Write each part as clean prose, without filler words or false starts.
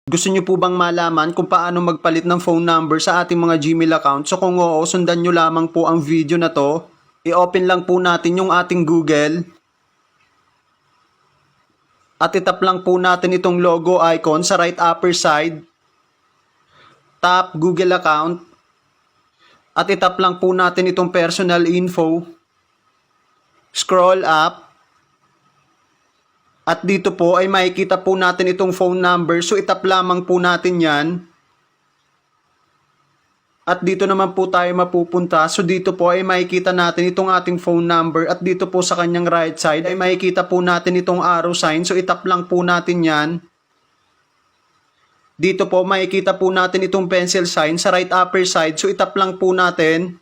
Gusto nyo po bang malaman kung paano magpalit ng phone number sa ating mga Gmail account? So kung oo, sundan nyo lamang po ang video na to. I-open lang po natin yung ating Google. At itap lang po natin itong logo icon sa right upper side. Tap Google account. At itap lang po natin itong personal info. Scroll up. At dito po ay makikita po natin itong phone number. So itap lamang po natin yan. At dito naman po tayo mapupunta. So dito po ay makikita natin itong ating phone number. At dito po sa kanyang right side ay makikita po natin itong arrow sign. So itap lang po natin yan. Dito po makikita po natin itong pencil sign sa right upper side. So itap lang po natin.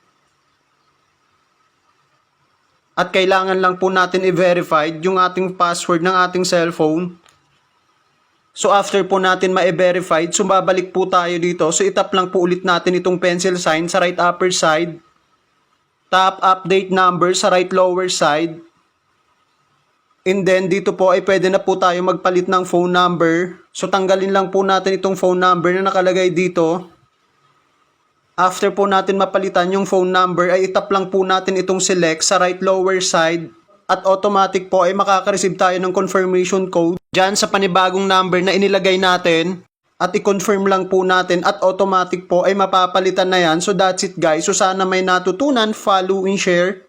At kailangan lang po natin i-verify yung ating password ng ating cellphone. So after po natin ma-verify, so babalik po tayo dito. So itap lang po ulit natin itong pencil sign sa right upper side. Tap update number sa right lower side. And then dito po ay pwede na po tayo magpalit ng phone number. So tanggalin lang po natin itong phone number na nakalagay dito. After po natin mapalitan yung phone number ay itap lang po natin itong select sa right lower side at automatic po ay makaka-receive tayo ng confirmation code dyan sa panibagong number na inilagay natin at i-confirm lang po natin at automatic po ay mapapalitan na yan. So that's it guys. So sana may natutunan, follow and share.